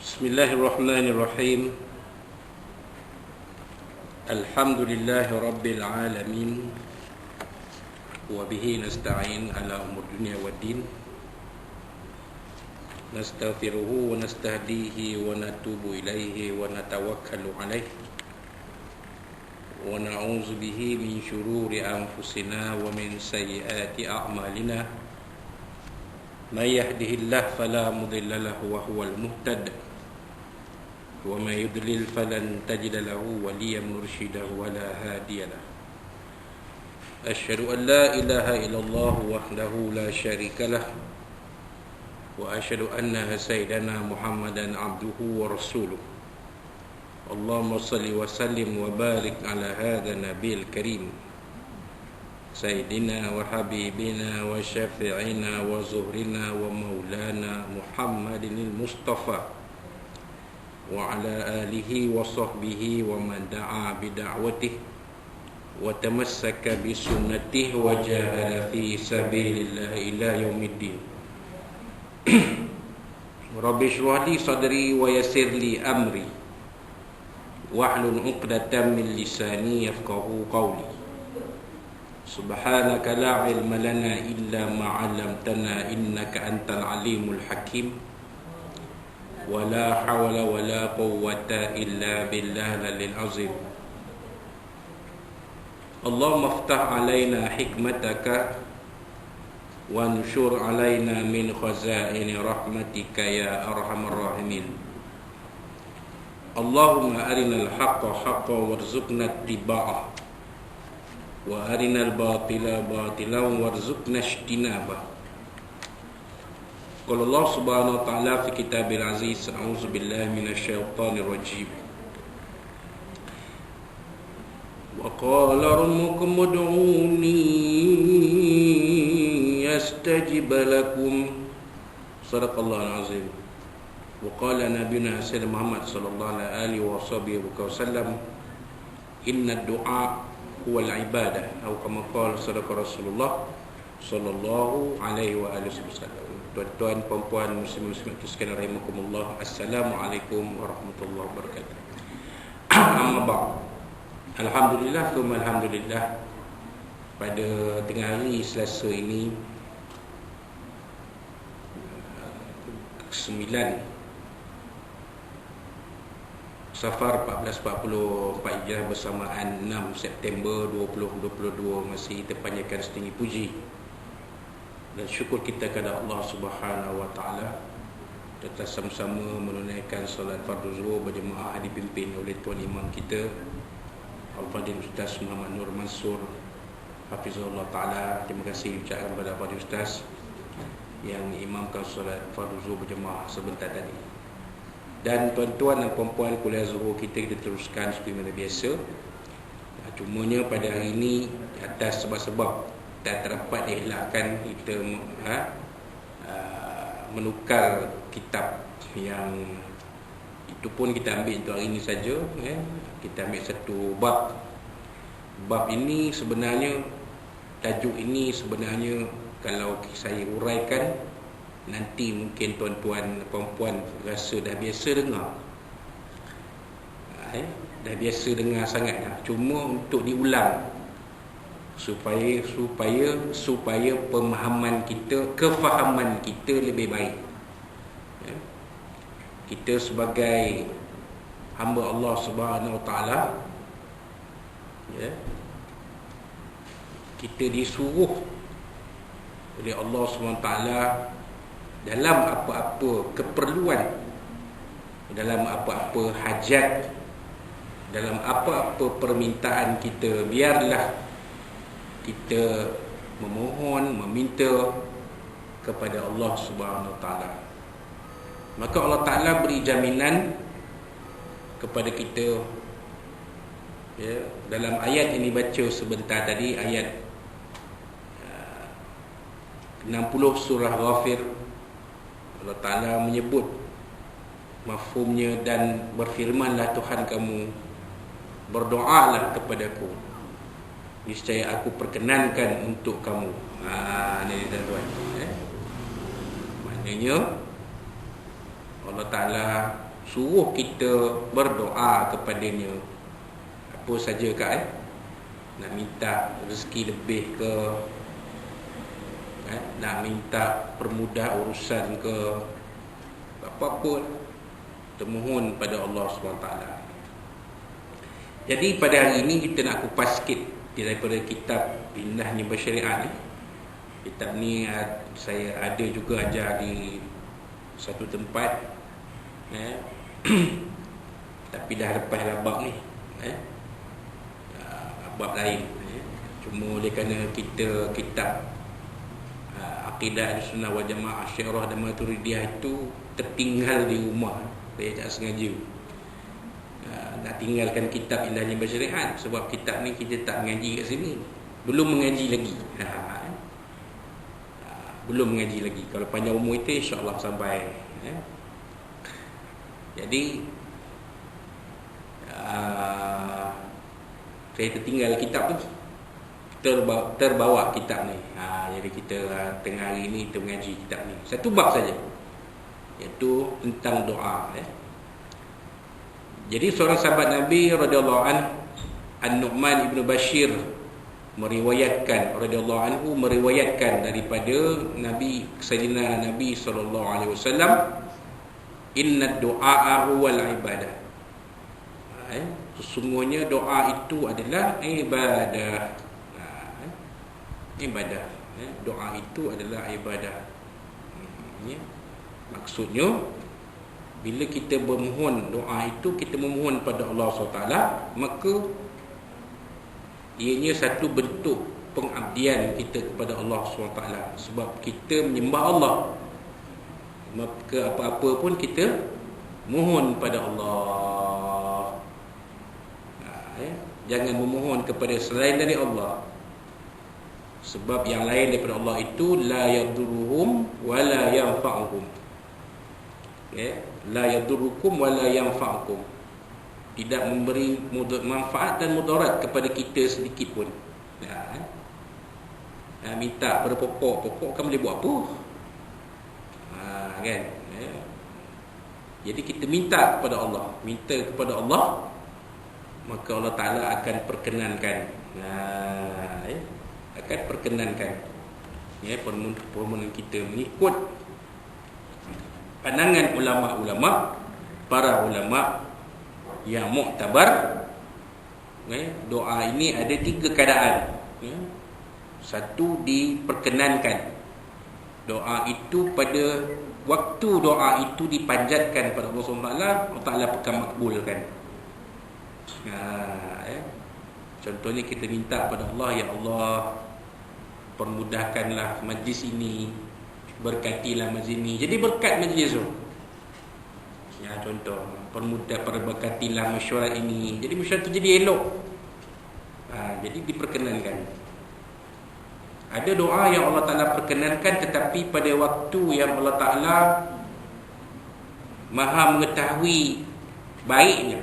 Bismillahirrahmanirrahim. Alhamdulillahi rabbil alamin. Wa bihi nasta'in ala umur dunya waddin. Nastaghfiruhu wa nastahdihi wa natubu ilaihi wa natawakkalu alaihi. Wa na'udzu bihi min syururi anfusina wa min sayyiati a'malina. May yahdihillahu fala mudilla lahu wa huwal muhtadi. وَمَا يُضْلِلْ فَلَنْ تَجِدَ لَهُ وَلِيًّا مُرْشِدًا وَلَا هَادِيَ لَهُ أَشْهَدُ أَنْ لَا إِلَهَ إِلَّا اللَّهُ وَحْدَهُ لَا شَرِيكَ لَهُ وَأَشْهَدُ أَنَّ سَيِّدَنَا مُحَمَّدًا عَبْدُهُ وَرَسُولُهُ اللهم صل وسلم وبارك على هذا النبي الكريم سيدنا وحبيبنا وشفيعنا وزهرنا ومولانا محمد المصطفى وعلى آله وصحبه ومن دعا بدعوته وتمسك بسنته وجاهد في سبيل الله إلى يوم الدين رب اشرح لي صدري ويسر لي أمري واحلل عقدة من لساني يفقهوا قولي سبحانك لا علم لنا إلا ما علمتنا إنك أنت العليم الحكيم ولا حول ولا قوة إلا بالله العلي العظيم اللهم افتح علينا حكمتك وانشر علينا من خزائن رحمتك يا أرحم الراحمين اللهم أرنا الحق حقا وارزقنا اتباعه وأرنا الباطل باطلا وارزقنا اجتنابه قال الله سبحانه وتعالى في كتابه العزيز أعوذ بالله من الشيطان الرجيم وقال ربكم ادعوني يستجب لكم صدق الله العظيم وقال نبينا سيدنا محمد صلى الله عليه وصحبه وسلم إن الدعاء هو العبادة أو كما قال صدق رسول الله صلى الله عليه وآله وسلم. Tuan-tuan, puan-puan, muslim-muslimat sekalian rahimakumullah. Assalamualaikum warahmatullahi wabarakatuh. Amma ba'd. Alhamdulillah, alhamdulillah. Pada tengah hari Selasa ini 9 Safar 1444 Hijrah bersamaan 6 September 2022 masih terpanjatkan setinggi puji dan syukur kita kepada Allah Subhanahu wa taala kita sama-sama menunaikan solat fardu zuhur berjemaah dipimpin oleh tuan imam kita Al-Fadhil Ustaz Muhammad Nur Mansur hafizahullah taala. Terima kasih ucapkan kepada Fadhil Ustaz yang imamkan solat fardu zuhur berjemaah sebentar tadi. Dan tuan-tuan dan puan-puan, kuliah zuhur kita teruskan seperti mana biasa. Cumanya pada hari ini atas sebab-sebab tak terdapat dielakkan kita menukar kitab yang itu pun kita ambil untuk hari ini saja. Kita ambil satu bab. Bab ini sebenarnya, tajuk ini sebenarnya kalau saya uraikan nanti mungkin tuan-tuan puan-puan rasa dah biasa dengar. Dah biasa dengar sangat dah. Cuma untuk diulang supaya pemahaman kita, kefahaman kita lebih baik. Kita sebagai hamba Allah Subhanahu Wa Taala, kita disuruh oleh Allah Subhanahu Wa Taala dalam apa-apa keperluan, dalam apa-apa hajat, dalam apa-apa permintaan kita, biarlah kita memohon, meminta kepada Allah Subhanahu Wa Taala. Maka Allah Taala beri jaminan kepada kita. Dalam ayat yang dibaca sebentar tadi, ayat 60 surah Ghafir, Allah Taala menyebut mafhumnya dan berfirmanlah Tuhan kamu, berdoalah kepadaku, niscaya aku perkenankan untuk kamu. Ini tuan-tuan. Maknanya Allah Ta'ala suruh kita berdoa kepadanya. Apa saja Kak, nak minta rezeki lebih ke, nak minta permudah urusan ke, apa-apa kita mohon pada Allah SWT. Jadi pada hari ini kita nak kupas sikit daripada kitab Indahnya Bersyariat ni. Kitab ni saya ada juga ajar di satu tempat, tapi dah lepas lah bab ni, bab lain. Cuma oleh kerana kita kitab Aqidah Ahlussunnah wal Jamaah Asy'ariyah dan Maturidiyah itu tertinggal di rumah. Saya tak sengaja nak tinggalkan kitab Indahnya Bersyariat, sebab kitab ni kita tak mengaji kat sini. Belum mengaji lagi. Belum mengaji lagi. Kalau panjang umur itu insya-Allah sampai. Jadi saya tertinggal kitab tu, terbawa kitab ni. Jadi kita tengah hari ni kita mengaji kitab ni. Satu bab saja, iaitu tentang doa. Jadi seorang sahabat Nabi radhiyallahu anhu, An-Nu'man ibn Bashir meriwayatkan daripada Nabi Sayyidina Nabi sallallahu alaihi wasallam, inna du'a huwal ibadah. Sesungguhnya doa itu adalah ibadah. Ibadah. Doa itu adalah ibadah. Maksudnya bila kita bermohon doa itu, kita memohon pada Allah SWT, maka ianya satu bentuk pengabdian kita kepada Allah SWT. Sebab kita menyembah Allah, maka apa-apa pun kita mohon pada Allah. Jangan memohon kepada selain dari Allah, sebab yang lain daripada Allah itu la yadurruhum wa la yanfa'uhum. La yadurrukum wa la yanfa'ukum. Tidak memberi manfaat dan mudarat kepada kita sedikit pun. Minta pada pokok kan boleh buat apa? Kan? Jadi kita minta kepada Allah, maka Allah Ta'ala akan perkenankan. Akan perkenankan permohonan kita mengikut pandangan ulama-ulama, para ulama yang muktabar. Doa ini ada 3 keadaan. Satu, diperkenankan. Doa itu pada waktu doa itu dipanjatkan pada Allah SWT, Allah Ta'ala akan makbulkan. Contohnya kita minta pada Allah, ya Allah, permudahkanlah majlis ini, berkatilah majlis ini. Jadi berkat majlis tu. Contoh, berkatilah mesyuarat ini. Jadi mesyuarat tu jadi elok. Jadi diperkenankan. Ada doa yang Allah Ta'ala perkenankan, tetapi pada waktu yang Allah Ta'ala Maha mengetahui baiknya,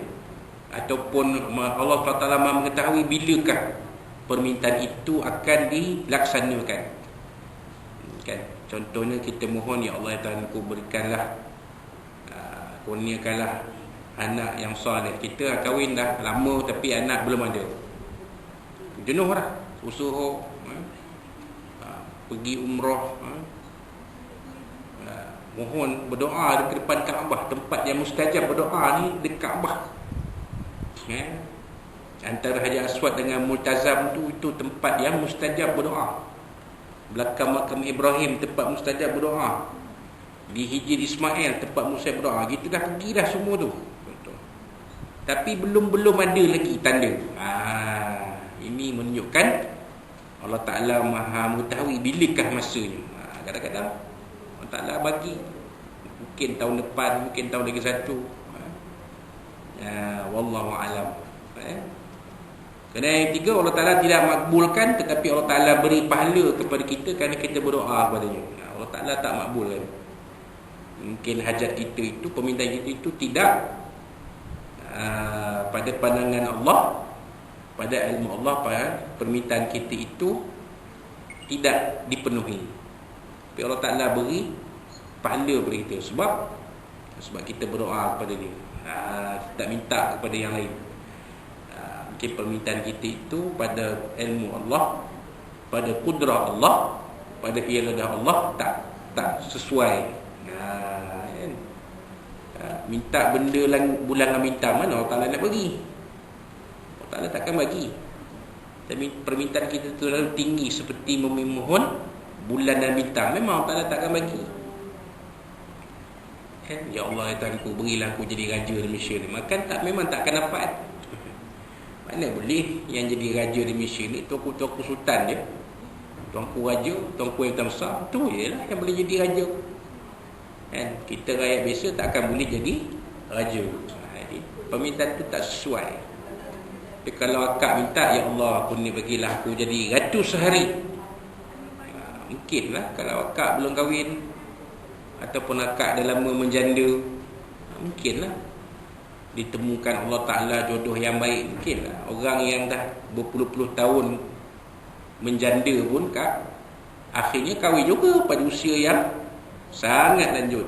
ataupun Allah Ta'ala Maha mengetahui bilakah permintaan itu akan dilaksanakan. Kan? Contohnya kita mohon, ya Allah Ta'ala, ku berikanlah, kurniakanlah anak yang soleh. Kita kahwin dah lama tapi anak belum ada. Jenuh dah, usaha, pergi umrah, mohon berdoa dekat depan Kaabah. Tempat yang mustajab berdoa ni dekat Kaabah. Antara Hajar Aswad dengan Multazam itu tempat yang mustajab berdoa. Belakang makam Ibrahim tempat mustajab berdoa. Di Hijr Ismail tempat mustajab berdoa. Kita dah pergi dah semua tu. Tapi belum ada lagi tanda. Ini menunjukkan Allah Ta'ala Maha mengetahui bilakah masanya. Kadang-kadang Allah Ta'ala bagi, mungkin tahun depan, mungkin tahun lagi satu. Wallahu a'lam. Kerana yang tiga, Allah Ta'ala tidak makbulkan, tetapi Allah Ta'ala beri pahala kepada kita kerana kita berdoa kepadanya. Allah Ta'ala tak makbulkan. Mungkin hajat kita itu, permintaan kita itu tidak pada pandangan Allah, pada ilmu Allah, pada permintaan kita itu tidak dipenuhi. Tapi Allah Ta'ala beri pahala kepada kita. Sebab Sebab kita berdoa kepada dia, tak minta kepada yang lain. Mungkin permintaan kita itu pada ilmu Allah, pada kudrah Allah, pada iradah Allah tak sesuai. Kan? Minta benda bulan bintang, mana Allah Ta'ala nak bagi? Allah Ta'ala takkan bagi. Tapi permintaan kita terlalu tinggi seperti memohon bulan dan bintang, memang Allah Ta'ala takkan bagi. Ya Allah, ya Tuhanku, berilah aku jadi raja di Malaysia ni. Memang takkan dapat. Mana boleh yang jadi raja di Malaysia ni tuanku sultan je, tuanku raja, tuanku yang besar, tu je lah yang boleh jadi raja. Kan? Kita rakyat biasa takkan boleh jadi raja. Jadi permintaan tu tak sesuai. Tapi kalau akak minta, ya Allah, aku ni bagilah aku jadi ratu sehari, mungkinlah. Kalau akak belum kahwin ataupun akak dah lama menjanda, mungkinlah ditemukan Allah Ta'ala jodoh yang baik. Mungkinlah orang yang dah berpuluh-puluh tahun menjanda pun akhirnya kahwin juga pada usia yang sangat lanjut.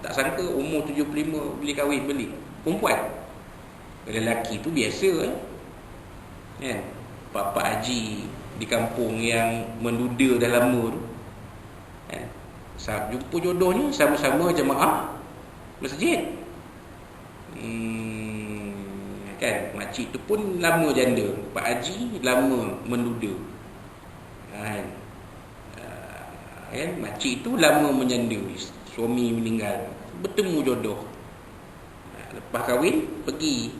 Tak sangka umur 75 boleh kahwin balik perempuan. Lelaki tu biasa kan? Pak haji di kampung yang menduda dah lama tu kan? Jumpa jodohnya sama-sama jemaah masjid. Kan? Makcik tu pun lama janda, Pak haji lama menduda kan? Makcik tu lama menjanda, suami meninggal, bertemu jodoh. Lepas kahwin pergi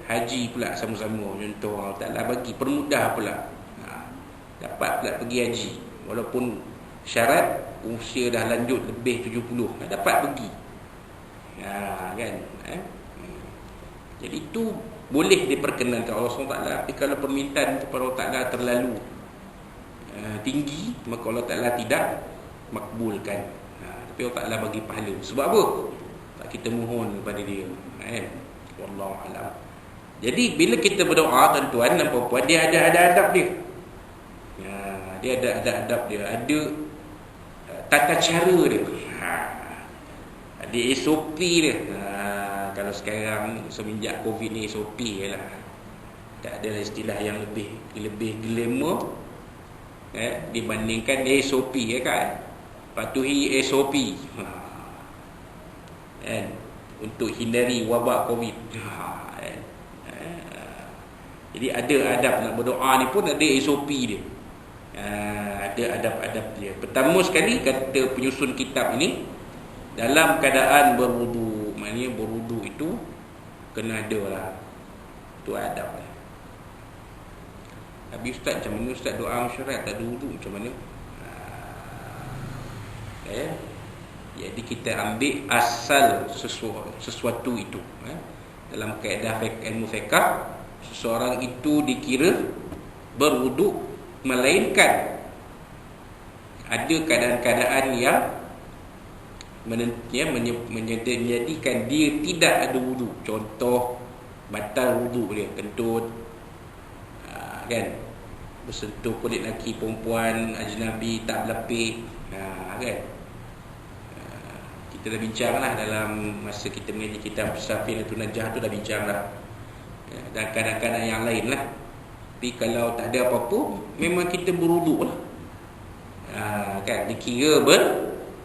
haji pula sama-sama. Contoh Allah Ta'ala bagi permudah pula, dapat pula pergi haji, walaupun syarat usia dah lanjut lebih 70, dapat pergi. Kan? Jadi itu boleh diperkenankan Allah SWT. Tapi kalau permintaan kepada Allah Ta'ala terlalu tinggi, maka Allah Ta'ala tidak makbulkan. Tapi Allah Ta'ala bagi pahala. Sebab apa? Tak kita mohon kepada dia. Wallahualam. Jadi bila kita berdoa, tuan-tuan dan puan-puan, dia ada adab dia. Dia ada adab dia, ada tata cara dia, ada SOP dia. Kalau sekarang semenjak Covid ni, SOP je lah. Tak ada istilah yang lebih glamour dibandingkan SOP kan. Patuhi SOP kan, untuk hindari wabak Covid. Jadi ada adab nak berdoa ni pun ada SOP dia. Ada adab-adab dia. Pertama sekali kata penyusun kitab ini, dalam keadaan berwudu. Maknanya berwudu itu kena ada lah. Itu adab lah. Habis ustaz, macam mana ustaz doa masyarakat tak ada wudu, macam mana? Jadi kita ambil asal sesuatu itu. Dalam kaedah ilmu fiqh, seseorang itu dikira berwudu melainkan ada keadaan-keadaan yang menjadikan dia tidak ada wudu. Contoh, batal wudu dia, kentut, kan, bersentuh kulit lelaki perempuan ajnabi tak berlapis, kan. Kita dah bincang lah dalam masa kita mengaji kitab Safinatun Najah tu, dah bincang lah. Dan kadang-kadang yang lain lah. Tapi kalau tak ada apa-apa, memang kita berwudu lah. Kan, dikira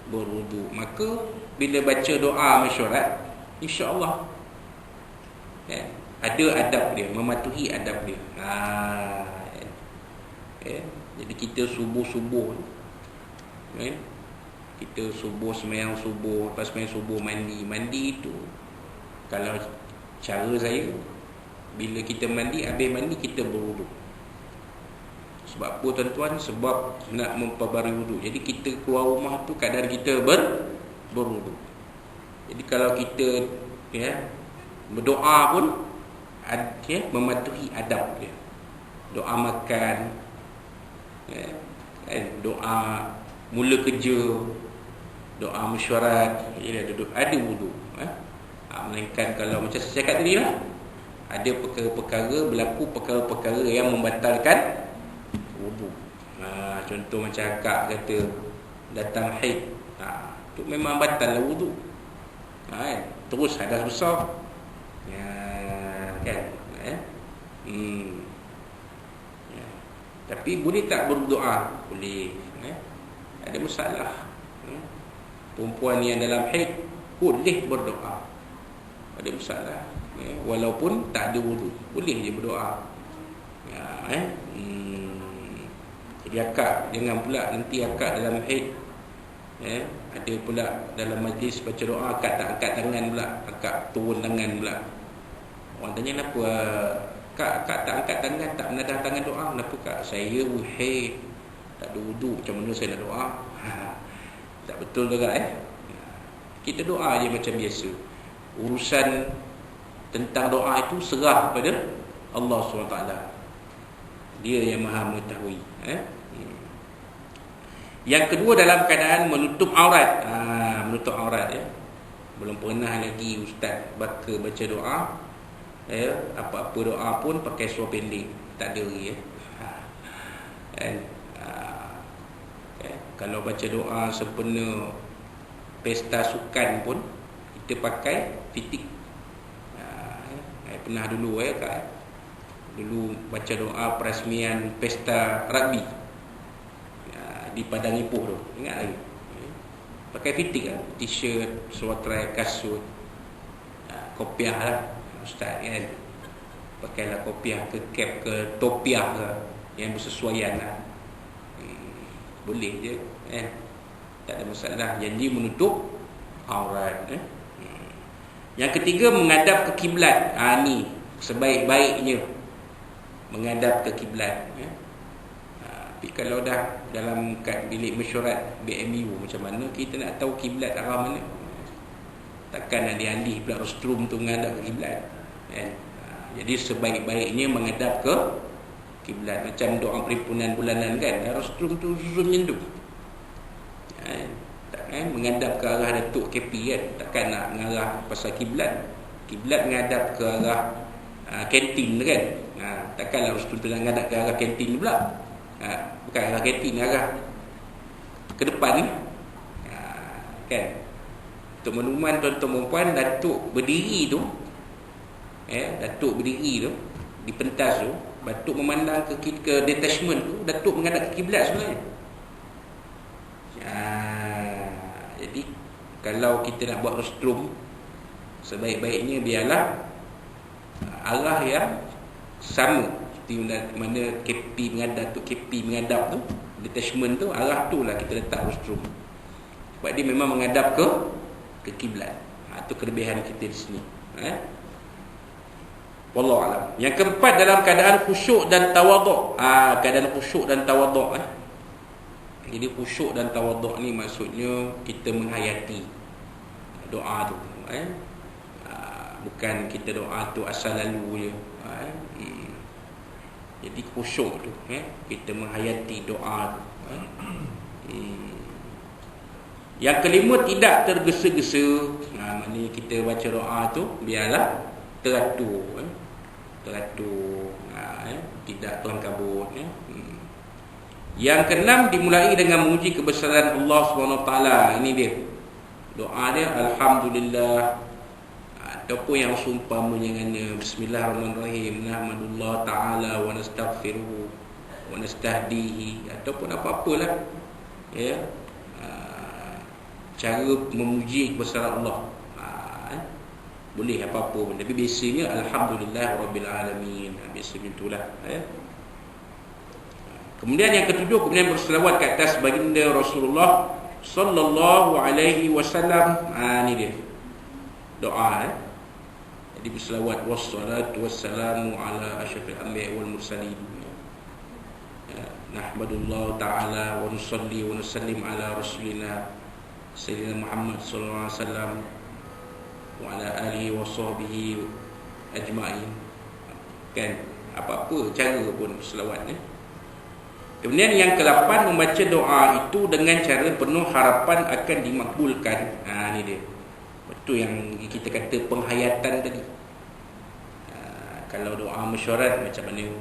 berwudu. Maka bila baca doa masyarakat, insya-Allah ada adab dia, mematuhi adab dia. Jadi kita subuh-subuh, kita subuh, sembahyang subuh, lepas sembahyang subuh mandi itu, kalau cara saya, bila kita mandi, habis mandi kita berwudu. Sebab apa tuan-tuan? Sebab nak memperbarui wudu. Jadi kita keluar rumah tu kadang kita berwudu. Jadi kalau kita berdoa pun mematuhi adab dia. Doa makan, doa mula kerja, doa mesyuarat, ada wudu. Melainkan kalau macam saya cakap tadi lah, ada perkara-perkara, berlaku perkara-perkara yang membatalkan wudu. Contoh macam akak kata datang haid, tu memang batal lah wudu. kan? Terus hadas besar, ya, kan? Ya. Tapi boleh tak berdoa? Boleh. Ada masalah. Perempuan yang dalam haid boleh berdoa. Ada masalah. Walaupun tak ada wudu, boleh je berdoa. Ya, Jadi akak jangan pula nanti akak dalam haid, ada pula dalam majlis baca doa akak tak angkat tangan pula, akak turun tangan pula. Orang tanya kenapa akak tak angkat tangan, tak menadah tangan doa? Kenapa kak? Saya haid, tak ada wudu, macam mana saya nak doa? Tak betul juga. Kita doa je macam biasa. Urusan tentang doa itu serah kepada Allah SWT. Dia yang maha mengetahui. Yang kedua, dalam keadaan menutup aurat. Menutup aurat, ya. Belum pernah lagi ustaz baca doa, apa-apa doa pun pakai suara pendek. Tak ada lagi, Kalau baca doa sempena pesta sukan pun kita pakai titik. Pernah dulu Kak, dulu baca doa perasmian pesta rugby di Padang Ipoh tu, ingat lagi? Pakai fitik lah, t-shirt, suatrai, kasut, kopiah lah ustaz kan. Pakailah kopiah ke cap ke topiah ke yang bersesuaian lah. Boleh je kan, tak ada masalah. Janji menutup aurat. Yang ketiga, menghadap ke kiblat. Ni sebaik-baiknya menghadap ke kiblat. Tapi kalau dah dalam bilik mesyuarat BMU, macam mana kita nak tahu kiblat arah mana? Takkan nak dialih pula rostrum tu menghadap ke kiblat, kan? Jadi sebaik-baiknya menghadap ke kiblat. Macam doa perhimpunan bulanan kan, rostrum tu susun macam tu, kan? Menghadap ke arah Datuk KP kan, takkan nak mengarah pasal kiblat. Kiblat menghadap ke arah kantin kan. Takkanlah rostrum tu nak menghadap ke arah kantin pula. Bukan arah kantin, arah ke depan ni, kan? Untuk makluman tuan-tuan dan puan, Datuk berdiri tu, Datuk berdiri tu di pentas tu, Datuk memandang ke detachment tu, Datuk menghadap ke kiblat sebenarnya. Jadi kalau kita nak buat rostrum, sebaik-baiknya biarlah arah yang sama seperti mana KP menghadap tu, KP menghadap tu, detachment tu, arah tu lah kita letak rostrum. Sebab dia memang menghadap ke kiblat. Itu kelebihan kita di sini. Wallahu alam. Yang keempat, dalam keadaan khusyuk dan tawaduk. Keadaan khusyuk dan tawaduk. Jadi khusyuk dan tawaduk ni maksudnya kita menghayati doa tu. Bukan kita doa tu asal lalu je. Jadi khusyuk tu, kita menghayati doa tu. Yang kelima, tidak tergesa-gesa. Maknanya kita baca doa tu biarlah teratur, tidak tuan kabut. Yang keenam, dimulai dengan memuji kebesaran Allah SWT. Ini dia doa dia, alhamdulillah, ataupun yang seumpamanya dengan bismillahirrahmanirrahim, nahmadullah ta'ala wa nastaghfiruhu wa nastahdihi, ataupun apa-apalah, cara memuji kebesaran Allah. Boleh apa-apa pun, tapi biasanya alhamdulillah rabbil alamin, biasa itulah. Kemudian yang ketujuh, kemudian berselawat ke atas baginda Rasulullah sallallahu alaihi wasallam. Ini dia doa. Jadi berselawat, wassalatu wassalamu ala asyrafil anbiya wal mursalin. Nahmadullah ta'ala wa nusalli wa nusallim ala rasulina sayyidina Muhammad sallallahu alaihi wasallam wa ala alihi wa sahbihi ajma'in. Kan, apa-apa cara pun selawat ni. Kemudian yang ke-8, membaca doa itu dengan cara penuh harapan akan dimakbulkan. Ni dia. Betul yang kita kata penghayatan tadi. Kalau doa mesyuarat macam mana?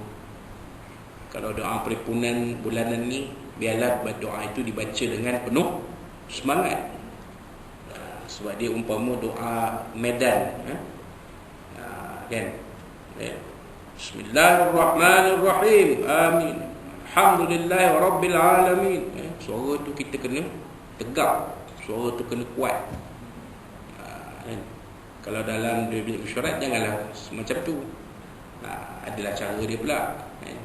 Kalau doa perhimpunan bulanan ni, biarlah doa itu dibaca dengan penuh semangat. Sebab dia umpama doa medan, kan? Bismillahirrahmanirrahim. Amin. Alhamdulillahi rabbil alamin. Suara tu kita kena tegak. Suara tu kena kuat. Kan? Kalau dalam dia punya syarat, janganlah macam tu. Adalah cara dia pula. Kan?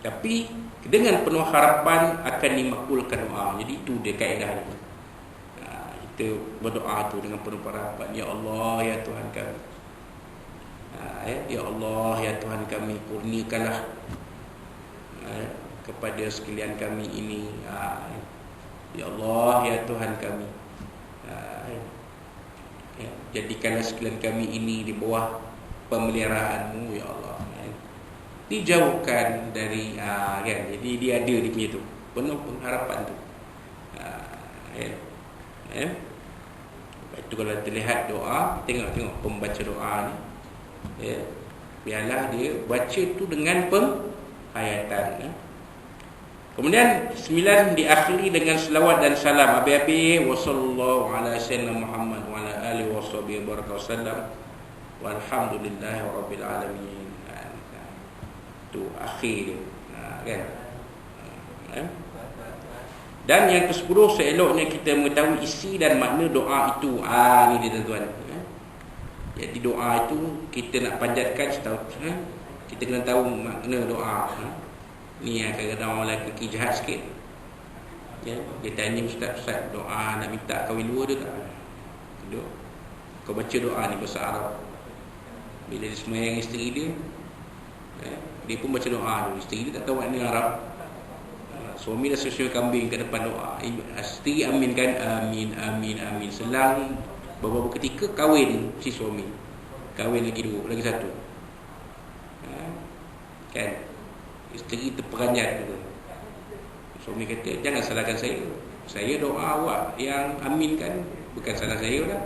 Tapi dengan penuh harapan akan dimakbulkan doa. Jadi itu dia kaedah dia. Kita berdoa tu dengan penuh harapan. Ya Allah, ya Tuhan kami. Ya Allah, ya Tuhan kami, kurniakanlah kepada sekalian kami ini. Ya Allah, ya Tuhan kami, jadikanlah sekalian kami ini di bawah pemeliharaan-Mu, ya Allah. Dijauhkan dari kan? Jadi dia ada di punya tu, penuh pengharapan tu. Itu kalau terlihat doa, tengok pembaca doa ni, biarlah dia baca tu dengan penghayatan. Kemudian 9 diakhiri dengan selawat dan salam. Abi-abi wa sallallahu ala sayyidina Muhammad wa ala alihi wa sahbihi wasallam. Walhamdulillahi rabbil alamin. Tu akhir dia. Kan? Dan yang ke-10, seeloknya kita mengetahui isi dan makna doa itu. Ni dia tuan-tuan. Jadi doa itu kita nak panjatkan kita kena tahu makna doa. Ni yang kadang-kadang orang lelaki jahat sikit. Dia tanya ustaz, doa nak minta kahwin dua dia tak? Kau baca doa ni bahasa Arab. Bila dia semayang isteri dia, dia pun baca doa dulu. Isteri dia tak tahu makna Arab. Suami dah sesuai kambing kat depan doa. Isteri aminkan, amin, amin, amin. Selang beberapa ketika kahwin si suami. Kahwin lagi dua, lagi satu. Kan? Isteri terperanjat gitu. Suami kata, jangan salahkan saya. Saya doa awak yang aminkan, bukan salah saya lah.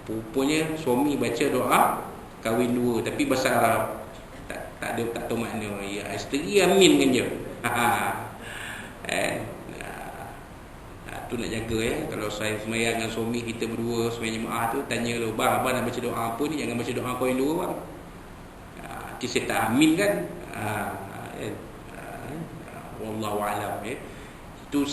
Rupanya suami baca doa kahwin dua, tapi bahasa Arab. Tak tahu makna. Ya, isteri aminkan je. Tu nak jaga Kalau saya semayang dengan suami kita berdua semayang jemaah tu, tanya lu, bang nak baca doa apa ni? Jangan baca doa kau yang dua bang. Nanti saya tak amin kan. Wallahu a'lam. Itu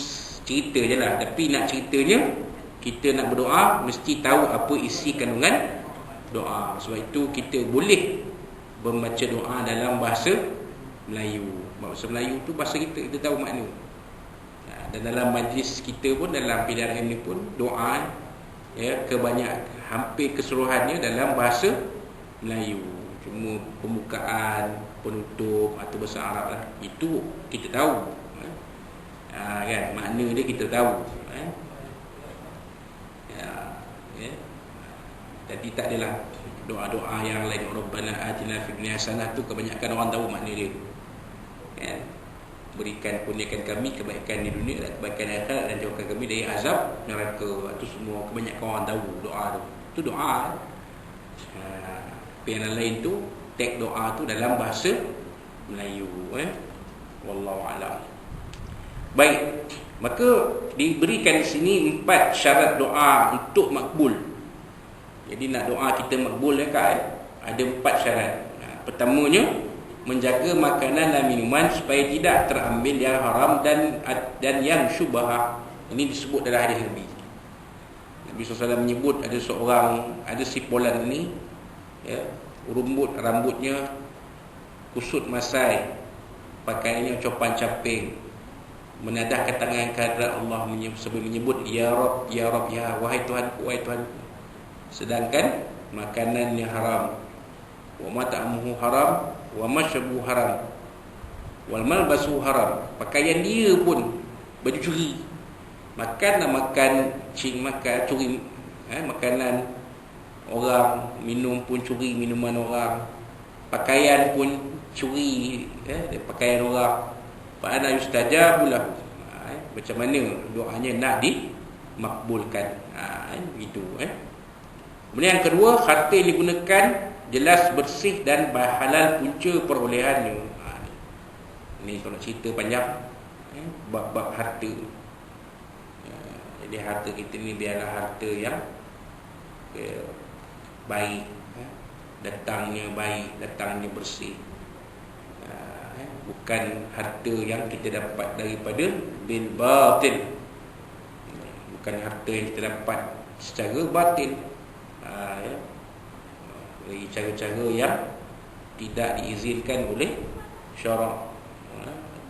cerita je lah. Tapi nak ceritanya, kita nak berdoa mesti tahu apa isi kandungan doa. Sebab itu kita boleh membaca doa dalam bahasa Melayu. Bahasa Melayu tu bahasa kita tahu makna. Dan dalam majlis kita pun, dalam PDRM ni pun, doa hampir keseluruhannya dalam bahasa Melayu. Cuma pembukaan, penutup atau bahasa Arab lah, itu kita tahu. Kan, makna dia kita tahu. Jadi tak adalah doa-doa yang lain, Rabbana atina fid dunya hasanah, tu kebanyakan orang tahu makna dia. Kan? Berikan kurniakan kami kebaikan di dunia dan kebaikan di akhirat, dan jauhkan kami dari azab neraka. Itu semua kebanyakan orang tahu doa tu. Itu doa. Yang lain tu teks doa tu dalam bahasa Melayu. Wallahu a'lam. Baik, maka diberikan di sini 4 syarat doa untuk makbul. Jadi nak doa kita makbul ada 4 syarat. Pertamanya, menjaga makanan dan minuman supaya tidak terambil yang haram dan yang syubhah. Ini disebut dalam hadis Nabi. Nabi SAW menyebut ada seorang, ada si Polan ni, rambutnya kusut masai, pakaiannya copan caping, menadahkan tangan ke hadirat Allah sebelum menyebut ya Rabb, ya Rabb, ya wahai Tuhanku, wahai Tuhanku. Sedangkan makanannya haram, wa mat'amuhu haram, wa mashrabu haram, wal malbasu haram. Pakaian dia pun baju curi. Makan curi makanan orang, minum pun curi minuman orang, pakaian pun curi pakaian orang. Fa ana yustajabu lahu. Macam mana doanya nak dimakbulkan? Itu. Kemudian yang kedua, harta yang digunakan jelas bersih dan halal punca perolehannya. Ni kalau cerita panjang bab-bab harta. Jadi harta kita ni biarlah harta yang baik, datangnya baik, datangnya bersih. Bukan harta yang kita dapat daripada bil batil, bukan harta yang kita dapat secara batil, dari cara-cara yang tidak diizinkan oleh syarak,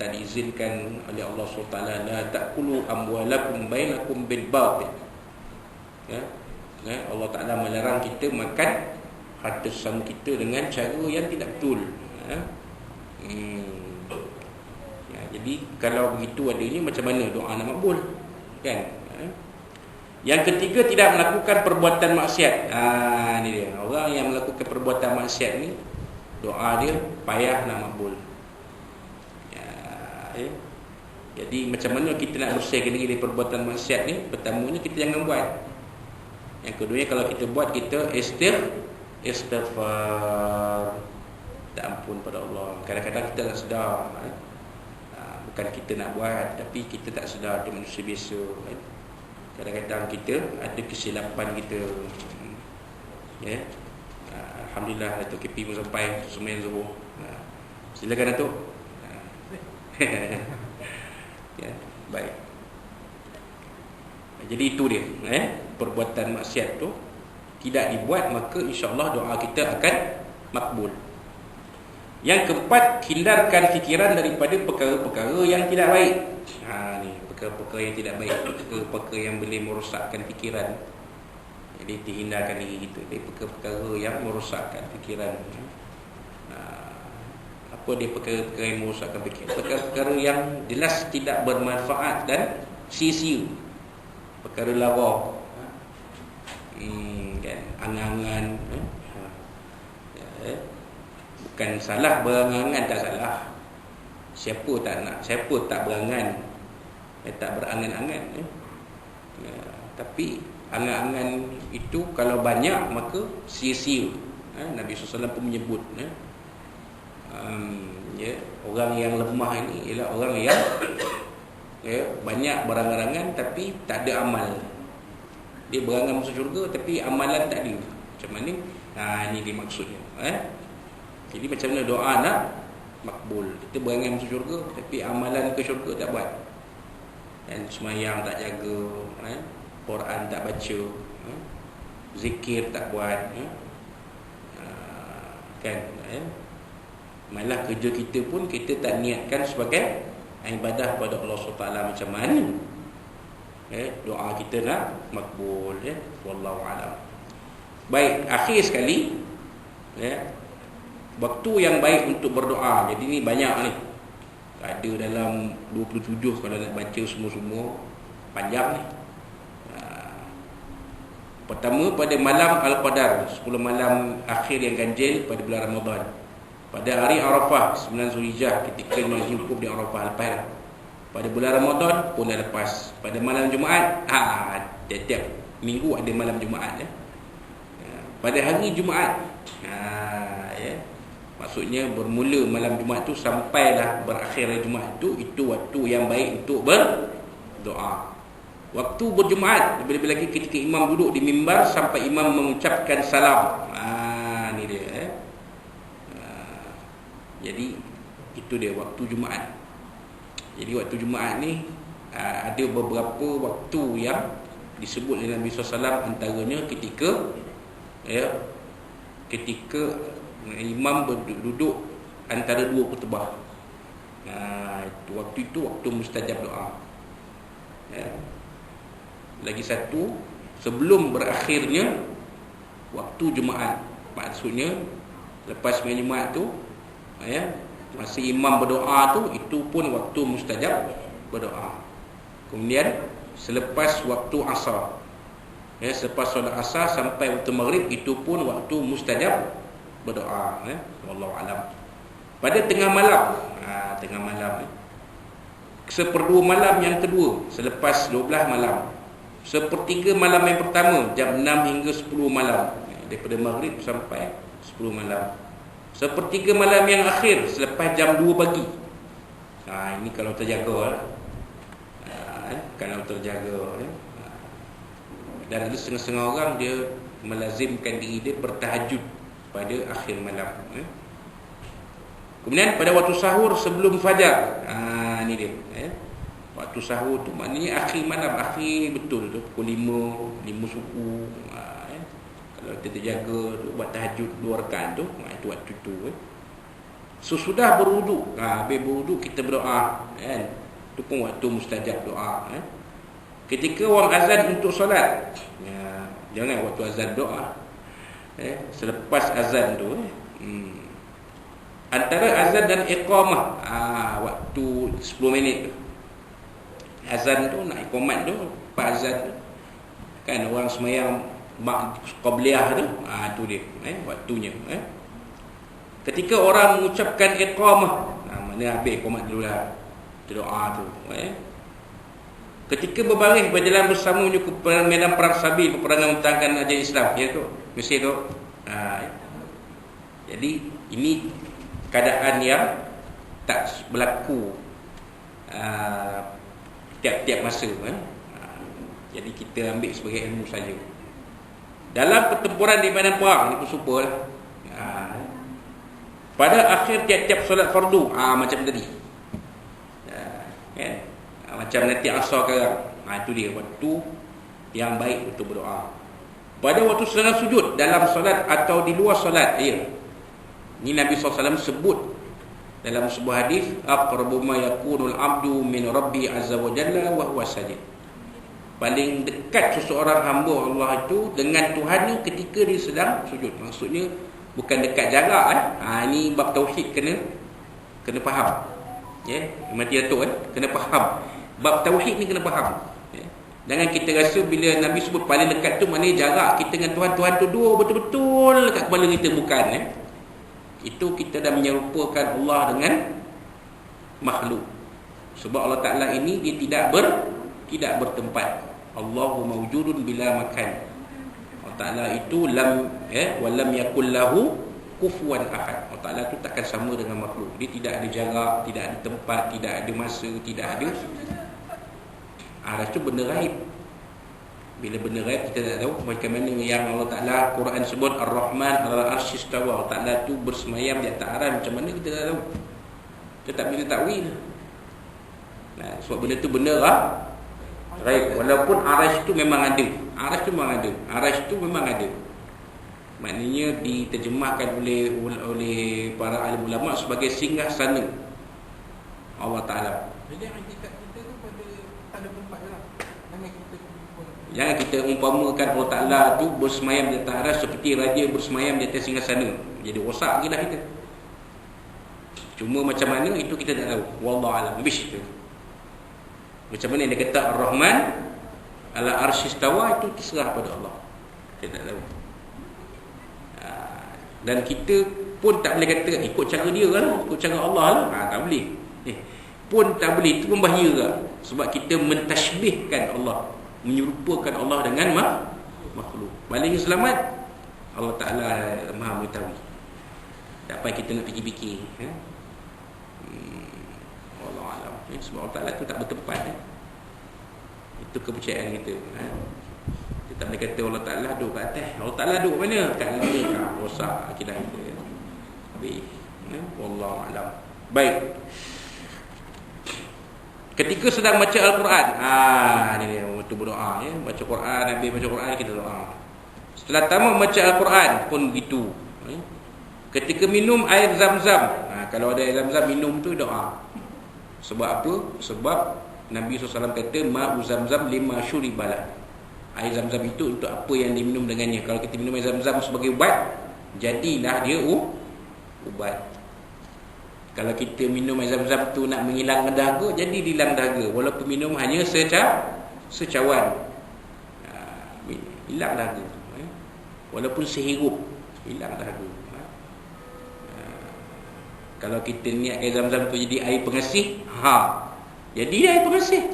tak diizinkan oleh Allah SWT. La ta'kulu amwalakum bainakum bil batil. Allah Ta'ala melarang kita makan harta sesama kita dengan cara yang tidak betul. Jadi kalau begitu adanya, macam mana doa nak makbul, kan? Yang ketiga, tidak melakukan perbuatan maksiat. Ni dia, orang yang melakukan perbuatan maksiat ni, doa dia payah nak makbul. Jadi macam mana kita nak bersihkan diri dari perbuatan maksiat ni? Pertamanya kita jangan buat. Yang keduanya, kalau kita buat, kita istighfar, tak ampun pada Allah. Kadang-kadang kita tak sedar, bukan kita nak buat, tapi kita tak sedar, dia manusia biasa. Kadang-kadang kita ada kesilapan kita. Alhamdulillah, Datuk KP pun sampai sembahyang zuhur. Silakan Datuk. Baik. Jadi itu dia, perbuatan maksiat tu tidak dibuat, maka insya-Allah doa kita akan makbul. Yang keempat, hindarkan fikiran daripada perkara-perkara yang tidak baik. Ni perkara-perkara yang tidak baik, perkara-perkara yang boleh merosakkan fikiran. Jadi dihindarkan diri kita dari perkara-perkara yang merosakkan fikiran. Apa dia perkara-perkara yang merosakkan fikiran? Perkara-perkara yang jelas tidak bermanfaat dan sia-sia. Perkara lara, kan, angan-angan. Bukan salah berangan-angan, tak salah. Siapa tak nak, siapa tak berangan, tak berangan-angan. Tapi angan-angan itu kalau banyak maka sia-sia. Nabi SAW pun menyebut, orang yang lemah ini ialah orang yang banyak berangan-angan tapi tak ada amal. Dia berangan masuk syurga tapi amalan tak ada. Macam mana? Ini dia maksudnya. Jadi macam mana doa nak makbul? Kita berangan masuk syurga tapi amalan ke syurga tak buat. Dan semayang tak jaga, Quran tak baca, zikir tak buat, kan? Malah kerja kita pun kita tak niatkan sebagai ibadah pada Allah SWT. Macam mana doa kita nak makbul? Wallahu a'lam. Baik, akhir sekali, waktu yang baik untuk berdoa. Jadi ni banyak ni, ada dalam 27 kalau nak baca semua-semua, panjang ni. Pertama, pada malam Al-Qadar, 10 malam akhir yang ganjil pada bulan Ramadan. Pada hari Arafah 9 Zulhijjah, ketika menghukuf di Arafah lepas. Pada bulan Ramadan pun dah lepas. Pada malam Jumaat, tiap-tiap minggu ada malam Jumaat. Pada hari Jumaat, maksudnya bermula malam Jumaat tu sampailah berakhir hari Jumaat tu, itu waktu yang baik untuk berdoa. Waktu berjumaat, lebih-lebih lagi ketika imam duduk di mimbar sampai imam mengucapkan salam. Ni dia. Jadi itu dia waktu Jumaat. Jadi waktu Jumaat ni ada beberapa waktu yang disebut oleh Nabi SAW, antaranya ketika imam duduk antara dua khutbah. Waktu itu waktu mustajab doa. Lagi satu, sebelum berakhirnya waktu Jumaat. Maksudnya lepas sembahyang Jumaat tu, masa imam berdoa tu, itu pun waktu mustajab berdoa. Kemudian selepas waktu asar, selepas solat asar sampai waktu maghrib, itu pun waktu mustajab berdoa. Wallahu alam. Pada tengah malam, tengah malam, seperdua malam yang kedua selepas 12 malam, sepertiga malam yang pertama jam 6 hingga 10 malam, daripada maghrib sampai 10 malam, sepertiga malam yang akhir selepas jam 2 pagi. Ini kalau terjaga, kalau terjaga. Dan ada setengah-setengah orang dia melazimkan diri dia bertahajud pada akhir malam. Kemudian pada waktu sahur sebelum fajar. Ni dia. Waktu sahur tu maknanya akhir malam, akhir betul tu, pukul 5 suku. Kalau kita terjaga tu, buat tahajud 2 rakaat tu, itu waktu tu. Sesudah berwuduk, habis berwuduk kita berdoa, kan? Itu pun waktu mustajab doa. Ketika orang azan untuk solat, jangan waktu azan doa. Selepas azan tu, antara azan dan iqamah, waktu 10 minit tu. Azan tu nak iqamat tu, lepas azan tu, kan orang semayang qabliyah tu, tu dia, waktunya. Ketika orang mengucapkan iqamah, mana habis iqamat dululah, doa tu. Ketika berbaris berjalan bersama menuju ke medan perang Sabil, peperangan mempertahankan ajaran Islam, ya tu, Mesir tu. Jadi ini keadaan yang tak berlaku tiap-tiap masa. Jadi kita ambil sebagai ilmu saja. Dalam pertempuran di medan perang, ini pun super lah. Pada akhir tiap-tiap solat fardu, macam tadi, macam nanti asar sekarang, itu dia waktu yang baik untuk berdoa. Pada waktu sedang sujud dalam solat atau di luar solat, ini Nabi SAW sebut dalam sebuah hadis, aqrabu ma yakunul abdu min rabbi azza wa jalla wa huwa sajid. Paling dekat seseorang hamba Allah itu dengan Tuhannya ketika dia sedang sujud. Maksudnya bukan dekat jarak. Ini bab tauhid kena faham. Mati datuk kena faham. Bab tauhid ni kena faham. Jangan kita rasa bila Nabi sebut paling dekat tu maknanya jarak kita dengan Tuhan tu dua betul-betul dekat kepala kita, bukan. Itu kita dah menyerupakan Allah dengan makhluk. Sebab Allah Ta'ala ini dia tidak bertempat. Allahu mawjudun bila makan. Allah Ta'ala itu walam yakul lahu kufuwan ahad. Allah Ta'ala itu takkan sama dengan makhluk. Dia tidak ada jarak, tidak ada tempat, tidak ada masa, tidak ada. Itu benda gaib. Bila benda gaib kita tak tahu macam mana yang Allah Ta'ala Quran sebut Ar-Rahman al-Arsy istawa. Allah Ta'ala tu bersemayam di atas arsy, macam mana kita tak tahu. Kita tak boleh takwil. Sebab benda tu benda gaib. Walaupun arsy tu memang ada. Arsy tu memang ada. Maknanya diterjemahkan oleh para alim ulama sebagai singgah sana Allah Ta'ala. Jadi hakikat kita tu pada ada tempat lah. Jangan kita umpamakan Allah Ta'ala tu bersemayam di atas arsy seperti raja bersemayam di atas singgasana. Jadi rosak gila kita. Cuma macam mana itu kita tak tahu. Wallahu a'lam. Habis itu. Macam mana dia kata Ar-Rahman ala arsy istawa, itu terserah pada Allah. Kita tak tahu. Dan kita pun tak boleh kata ikut cara dia lah, ikut cara Allah lah. Tak boleh. Pun tak boleh. Itu pun bahaya lah. Sebab kita mentashbihkan Allah, menyerupakan Allah dengan makhluk. Paling selamat Allah Ta'ala Maha mengetahui. Tak payah kita nak fikir-fikir. Allah Alam. Sebab Allah Ta'ala tu tak bertempat. Itu kepercayaan kita. Kita tak boleh kata Allah Ta'ala duduk kat atas. Allah Ta'ala duduk mana? Kat langit. Rosak akidah kita. Habis. Wallahu a'lam. Baik. Ketika sedang baca Al-Quran, ni dia waktu berdoa, baca Quran, habis baca Quran kita doa. Setelah tamat baca Al-Quran pun begitu. Ketika minum air Zam-Zam, kalau ada air Zam-Zam minum tu doa. Sebab apa? Sebab Nabi SAW kata ma'u Zam-Zam lima syuribalah. Air Zam-Zam itu untuk apa yang diminum dengannya. Kalau kita minum air Zam-Zam sebagai ubat, jadilah dia ubat. Kalau kita minum air Zam-Zam tu nak menghilangkan dahaga, jadi hilang dahaga. Walaupun minum hanya secawan, hilang dahaga. Walaupun sehirup, hilang dahaga. Kalau kita niat air Zam-Zam tu jadi air pengasih, jadi air pengasih.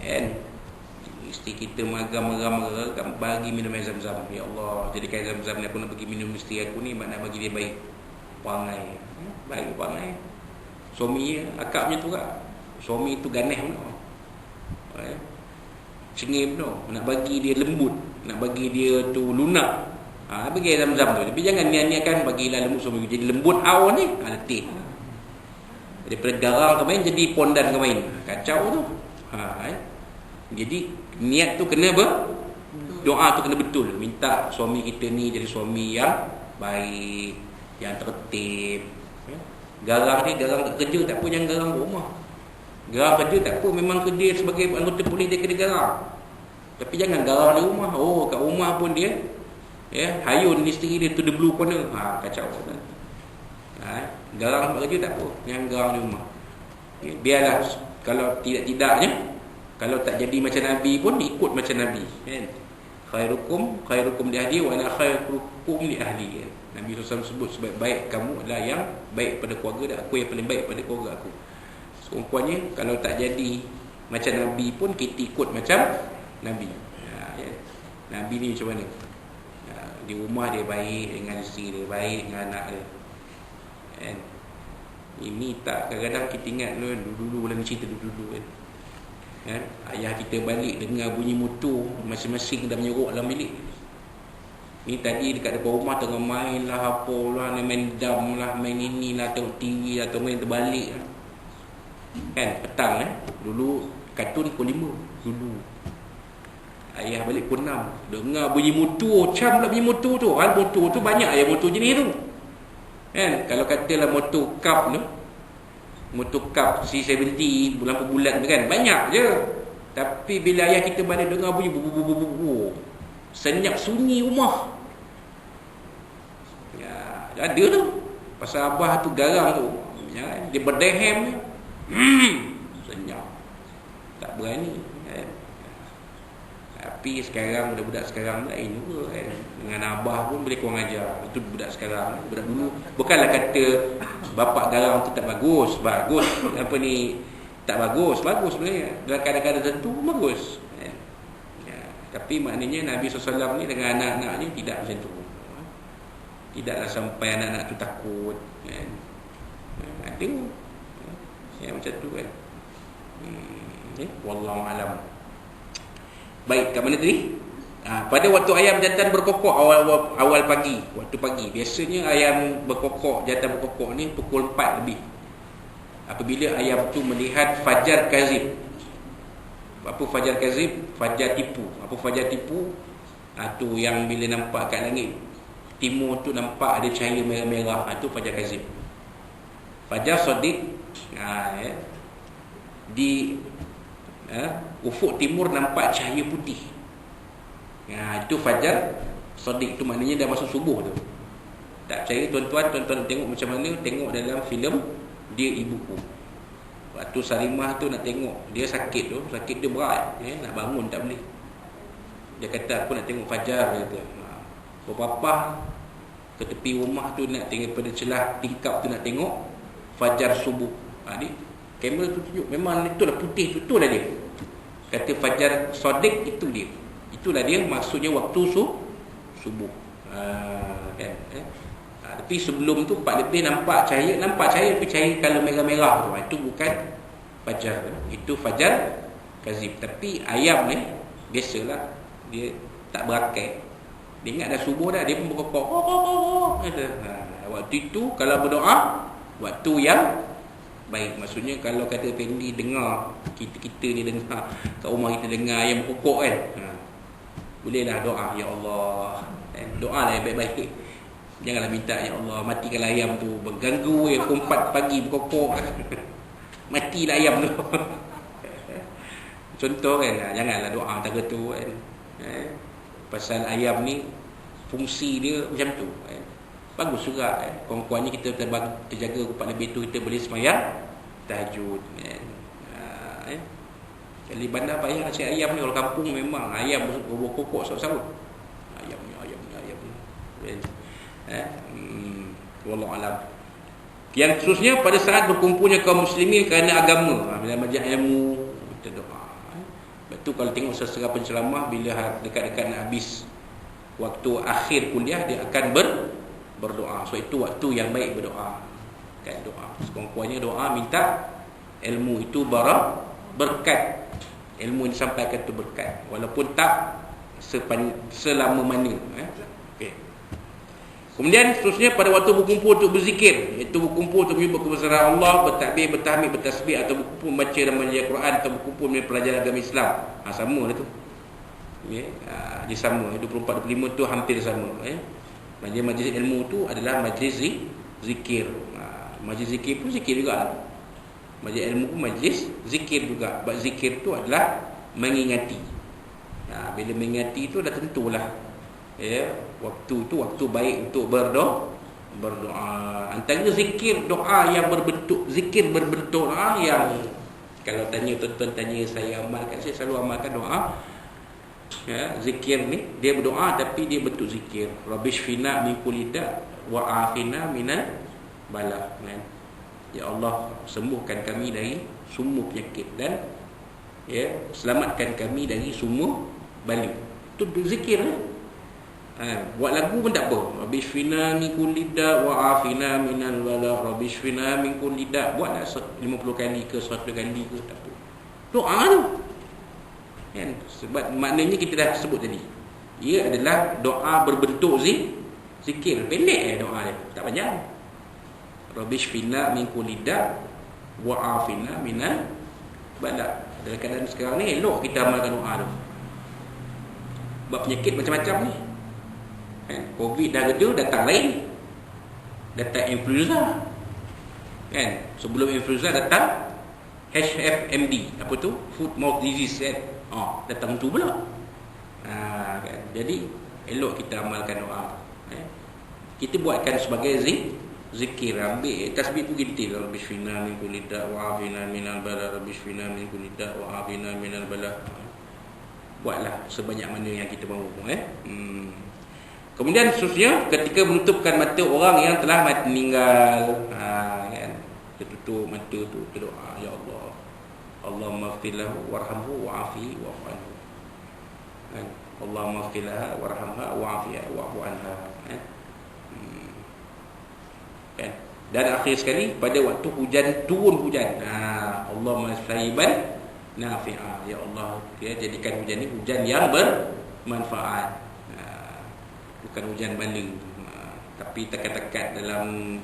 Kan? Isteri kita marah-marah bagi minum air Zam-Zam. Ya Allah, jadi air Zam-Zam ni aku nak bagi minum isteri aku ni, nak bagi dia baik perangai. Baik perangai. Suami akak macam tu lah. Suami tu ganas pun. cengim tu, nak bagi dia lembut, nak bagi dia tu lunak. Bagi Zam-Zam tu. Tapi jangan niat-niatkan bagilah lembut semua jadi lembut awal ni, letih. Daripada garang kemain jadi pondan kemain. Kacau tu. Jadi niat tu kena doa tu kena betul. Minta suami kita ni jadi suami yang baik, yang tertib. Garang ni garang kat kerja tak apa, jangan garang kat rumah. Garang kerja tak apa, memang kerja sebagai anggota polis dia kena garang. Tapi jangan garang di rumah. Kat rumah pun dia hayun isteri dia to the blue corner. Kacau. Garang tempat kerja tak apa, jangan garang di rumah. Biarlah kalau tidaknya, kalau tak jadi macam Nabi pun ikut macam Nabi, kan? Khairukum li ahli wa ana khairukum li ahli. Nabi SAW sebut sebaik-baik kamu adalah yang baik pada keluarga, dan aku yang paling baik pada keluarga aku. Serumpanya kalau tak jadi macam Nabi pun kita ikut macam Nabi. Nabi ni macam mana? Di rumah dia baik dengan isteri dia, baik dengan anak dia. Kan? Ini tak, kadang-kadang kita ingat dulu dalam cerita dulu kan. Ayah kita balik dengar bunyi motor masing-masing dah menyerok dalam bilik. Ni tadi dekat depan rumah tengah main lah, apalah, main dam lah, main ini lah, tengok TV lah, atau main terbalik lah. Kan, petang dulu kartun pukul 5 dulu. Ayah balik pukul 6, dengar bunyi motor, cam lah bunyi motor tu. Motor tu banyak motor jenis tu. Kan, kalau katalah motor cup tu, motor cup C70 lampu bulat tu kan, banyak je. Tapi bila ayah kita balik dengar bunyi senyap sunyi rumah. Ada tu. Pasal abah tu garang tu. Dia berdehem. Senyap. Tak berani. Tapi sekarang budak-budak sekarang lain juga kan. Dengan abah pun boleh kurang ajar. Itu budak sekarang. Budak dulu bukanlah kata bapak garang tu tak bagus. Bagus. Apa ni, tak bagus. Bagus sebenarnya. Dalam kadang-kadang tertentu bagus. Tapi maknanya Nabi SAW ni dengan anak-anak ni tidak macam tu. Tidaklah sampai anak-anak tu takut kan. Ada macam tu kan. Wallahu alam. Baik, kat mana tadi? Pada waktu ayam jantan berkokok awal pagi, waktu pagi. Biasanya ayam berkokok, jantan berkokok ni pukul 4 lebih. Apabila ayam tu melihat fajar kazib. Apa fajar kazib? Fajar tipu. Apa fajar tipu? Tu yang bila nampak kat langit timur tu nampak ada cahaya merah-merah, tu fajar kazib. Fajar sadiq, di ufuk timur nampak cahaya putih. Itu fajar sadiq, tu maknanya dah masuk subuh tu. Tak percaya tuan-tuan tengok macam mana, tengok dalam filem Dia Ibuku. Waktu Sarimah tu nak tengok, dia sakit tu, sakit dia berat, nak bangun tak boleh. Dia kata aku nak tengok fajar, dia kata. Berpapah ke tepi rumah tu nak tengok, pada celah tingkap tu nak tengok fajar subuh. Kamera tu tunjuk memang itulah putih tu, itulah dia. Kata fajar sadiq, itu dia. Itulah dia maksudnya waktu subuh. Kan? Tapi sebelum tu 4 lebih nampak cahaya tapi cahaya kalau merah-merah tu. Itu bukan fajar. Itu fajar kazib. Tapi ayam ni biasalah dia tak berakal. Dia ingat dah subuh dah, dia pun berkokok. Waktu itu kalau berdoa, waktu yang baik. Maksudnya kalau kata Fendi dengar, kita ni dengar, kat rumah kita dengar ayam berkokok kan, bolehlah doa, ya Allah. Doa lah yang baik-baik. Janganlah minta, ya Allah matikanlah ayam tu, berganggu pukul 4 pagi berkokok. Matilah ayam tu. Contoh kan, janganlah doa tak tu kan. Pasal ayam ni fungsi dia macam tu kan. Bagus juga kan. Kurang-kurangnya kita terjaga kupat lebih tu, kita boleh semayang tahajud kan. Kali bandar payah nak cari ayam ni. Kalau kampung memang ayam berkokok sahut-sahut. Ayam ni kan. Wallahu alam. Yang seterusnya, pada saat berkumpulnya kaum muslimin kerana agama, bila majlis ilmu, kita doa. Betul kalau tengok sesera penceramah, bila dekat-dekat nak habis waktu akhir kuliah, dia akan berdoa. So itu waktu yang baik berdoa. Kan doa. Sekurang-kurangnya doa minta ilmu itu berkat. ilmu yang disampaikan itu berkat, walaupun tak selama mana. Okey. Kemudian seterusnya pada waktu berkumpul untuk berzikir, iaitu berkumpul untuk menyebut kebesaran Allah, bertakbir, bertahmid, bertasbih, atau berkumpul membaca dan mengajar Quran, atau berkumpul dengan pelajaran agama Islam. Sama lah tu. Dia sama. 24-25 tu hampir sama. Majlis ilmu tu adalah majlis zikir. Majlis zikir pun zikir juga. Majlis ilmu pun majlis zikir juga. Sebab zikir tu adalah mengingati. Bila mengingati tu dah tentulah, waktu tu waktu baik untuk berdoa. Antara zikir doa yang berbentuk zikir berbentuk doa yang kalau tanya tuan-tuan tanya saya amalkan, saya selalu amalkan doa. Zikir ni dia berdoa tapi dia bentuk zikir. Rabbish fina min kulli da wa afina minal bala. Ya Allah, sembuhkan kami dari semua penyakit dan selamatkan kami dari semua bala. Itu zikir. Buat lagu pun tak apa. Rabbish fina min kulli da wa afina minal bala. Rabbish fina min kulli da. Buatlah 50 kali ke 100 kali ke, tak apa. Doa tu. Sebab maknanya kita dah sebut tadi, ia adalah doa berbentuk zikir. Pendek doa dia, tak panjang. Rabbish fina min kulli da wa afina minal bala. Dalam keadaan sekarang ni elok kita amalkan doa tu. Sebab penyakit macam-macam ni. Covid dah reda, datang lain. Datang influenza. Sebelum influenza datang HFMD, apa tu? Foot mouth disease datang tu pula. Jadi elok kita amalkan doa. Kita buatkan sebagai zikir. Ambil tasbih pun kita. Rabbish fina min kulli da wa afina minal bala. Rabbish fina min kulli da wa afina minal bala. Buatlah sebanyak mana yang kita mahu. Kemudian seterusnya, ketika menutupkan mata orang yang telah meninggal, kita tutup mata tu, berdoa, ya Allah, Allahumma ighfir lahu warhamhu wa'afihi wa'fu anhu. Allahumma ighfir laha warhamha wa'afiha wa'fu anha. Dan akhir sekali, pada waktu turun hujan, Allahumma sahiban nafi'ah. Ya Allah, jadikan hujan ni hujan yang bermanfaat. Bukan hujan bala. Tapi takat-takat dalam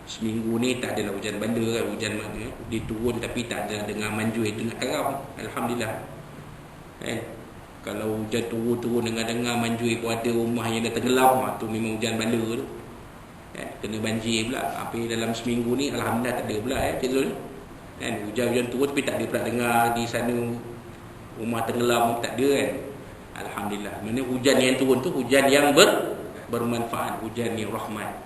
seminggu ni tak adalah hujan bala kan. Hujan mana dia turun tapi tak ada dengar manjui, itu nak karam. Alhamdulillah. Kalau hujan turun dengar manjui pun ada rumah yang dah tenggelam, tu memang hujan bala tu. Kena banjir pula. Tapi dalam seminggu ni alhamdulillah tak ada pula Cik Zul. Hujan-hujan turun tapi tak ada pula dengar di sana rumah tenggelam, tak ada kan. Alhamdulillah. Mana hujan yang turun tu hujan yang bermanfaat, hujan yang rahmat.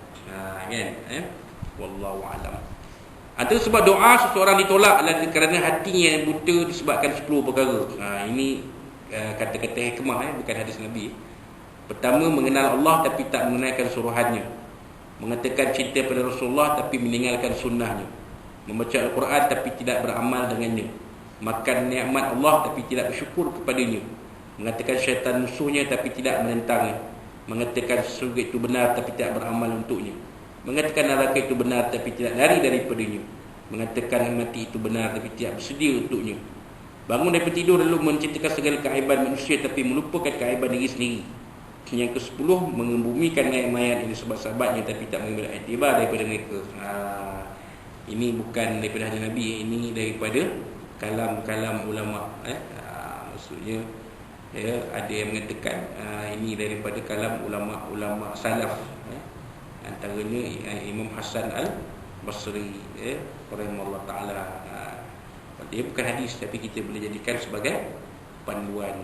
Wallahu alam. Atau sebab doa seseorang ditolak adalah kerana hatinya yang buta disebabkan 10 perkara. Ini kata-kata hikmah, bukan hadis Nabi. Pertama, mengenal Allah tapi tak mengenalkan suruhannya. Mengatakan cinta pada Rasulullah tapi meninggalkan sunnahnya. Membaca Al-Quran tapi tidak beramal dengannya. Makan nikmat Allah tapi tidak bersyukur kepadanya. Mengatakan syaitan musuhnya tapi tidak menentangnya. Mengatakan surga itu benar tapi tidak beramal untuknya. Mengatakan neraka itu benar tapi tidak lari daripadanya. Mengatakan mati itu benar tapi tidak bersedia untuknya. Bangun daripada tidur lalu menceritakan segala keaiban manusia tapi melupakan keaiban diri sendiri. Yang ke-10, mengembumikan mayat-mayat ini sahabat-sahabatnya tapi tak mengambil iktibar daripada mereka. Ini bukan daripada hadis Nabi, ini daripada kalam-kalam ulama. Maksudnya ada yang mengatakan ini daripada kalam ulama-ulama salaf. Antaranya Imam Hasan Al-Basri rahimahullah taala. Dia bukan hadis tapi kita boleh jadikan sebagai panduan.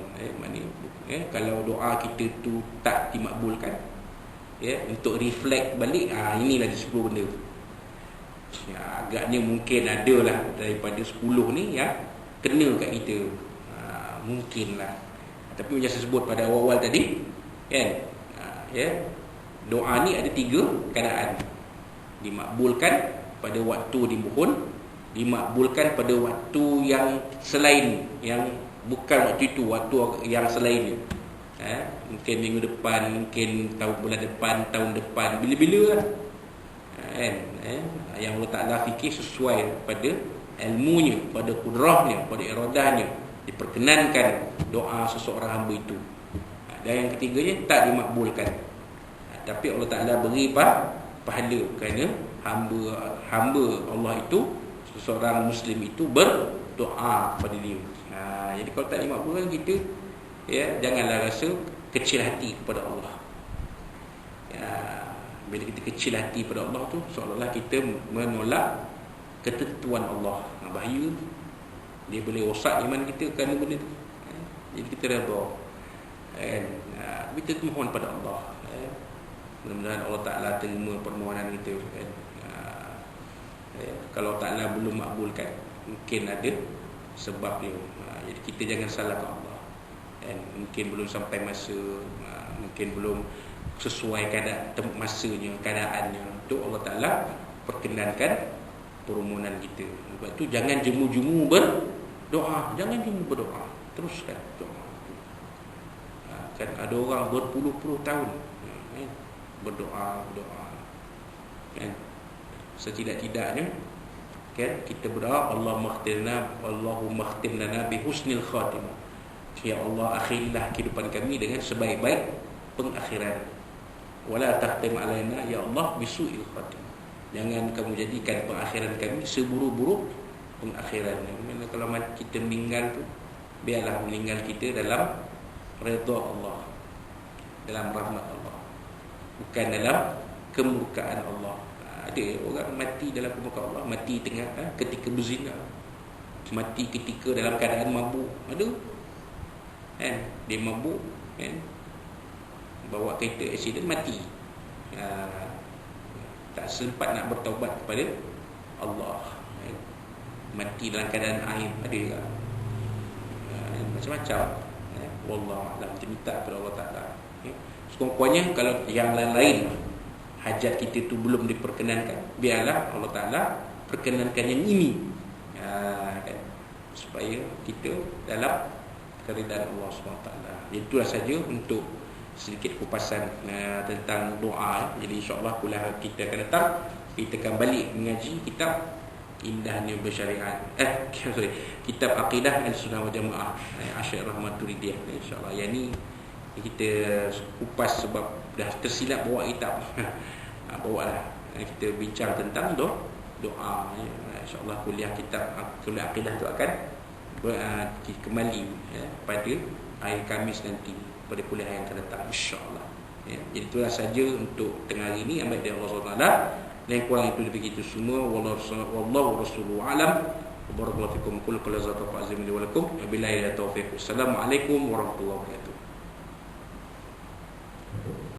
Kalau doa kita tu tak dimakbulkan, untuk reflect balik, inilah 10 benda. Agaknya mungkin adalah daripada 10 ni yang kena kat kita. Mungkinlah. Tapi macam saya sebut pada awal-awal tadi, kan? Doa ni ada 3 keadaan. Dimakbulkan pada waktu dimohon, dimakbulkan pada waktu yang selain, yang bukan waktu itu, waktu yang selain. Mungkin minggu depan, mungkin bulan depan, tahun depan, bila-bila lah. Yang Allah Ta'ala fikir sesuai pada ilmunya, pada kudrahnya, pada iradahnya. diperkenankan doa seseorang hamba itu. Dan yang ketiganya tak dimakbulkan. Tapi Allah Ta'ala beri pahala kerana hamba Allah itu, seseorang Muslim itu berdoa pada dia. Jadi kalau tak dimakbulkan, kita janganlah rasa kecil hati kepada Allah. Bila kita kecil hati pada Allah tu, seolah-olah kita menolak ketentuan Allah. Bahaya. Dia boleh rosak iman kita kerana benda tu. Jadi kita redha. Kita mohon pada Allah. Mudah-mudahan Allah Ta'ala terima permohonan kita. Kalau Ta'ala belum makbulkan, mungkin ada sebab dia. Jadi kita jangan salahkan Allah. Mungkin belum sampai masa, mungkin belum sesuai masanya, keadaannya. Itu Allah Ta'ala perkenankan permohonan kita. Sebab tu jangan jemu-jemu berdoa. Jangan jemu berdoa. Teruskan doa. Kan ada orang berpuluh-puluh tahun berdoa. Kan setidak-tidaknya kan kita berdoa, Allahumma khtim lana bi husnil khatimah. Ya Allah, akhirilah kehidupan kami dengan sebaik-baik pengakhiran. Wala takhtim alaina ya Allah bisu'il khatimah. Jangan kamu jadikan pengakhiran kami seburuk-buruk pengakhiran. Mana kalau kita meninggal tu, biarlah meninggal kita dalam redha Allah, dalam rahmat Allah, bukan dalam kemurkaan Allah. Ada orang mati dalam kemurkaan Allah, mati tengah ketika berzina, mati ketika dalam keadaan mabuk. Ada dia mabuk, bawa kereta accident, mati. Tak sempat nak bertaubat kepada Allah, mati dalam keadaan aib. Ada juga macam-macam. Wallahu a'lam. Kita minta kepada Allah Ta'ala. Sekurang-kurangnya kalau yang lain-lain hajat kita tu belum diperkenankan, biarlah Allah Ta'ala perkenankan yang ini, kan? Supaya kita dalam keridaan Allah SWT. Itulah saja untuk sedikit kupasan tentang doa. Jadi insyaAllah kuliah kita akan datang, kita akan balik mengaji kitab Indahnya Bersyariat, kitab Aqidah Al-Sunnah Wal Jamaah, Asy'ariyah Maturidiyah. InsyaAllah yang ni kita kupas sebab dah tersilap bawa kitab. Bawalah kita bincang tentang doa. InsyaAllah kuliah Aqidah tu akan kembali pada hari Khamis nanti, pada kuliah yang akan datang, insyaAllah. Jadi itulah saja untuk tengah hari ini. Ambil dari Allah SWT. Yang kurang itu daripada kita semua. Wallahu rasuluhu alam. Barakallahu fikum. Qul qul azza wa azim li wa lakum. Wabillahi taufiq. Assalamualaikum warahmatullahi wabarakatuh.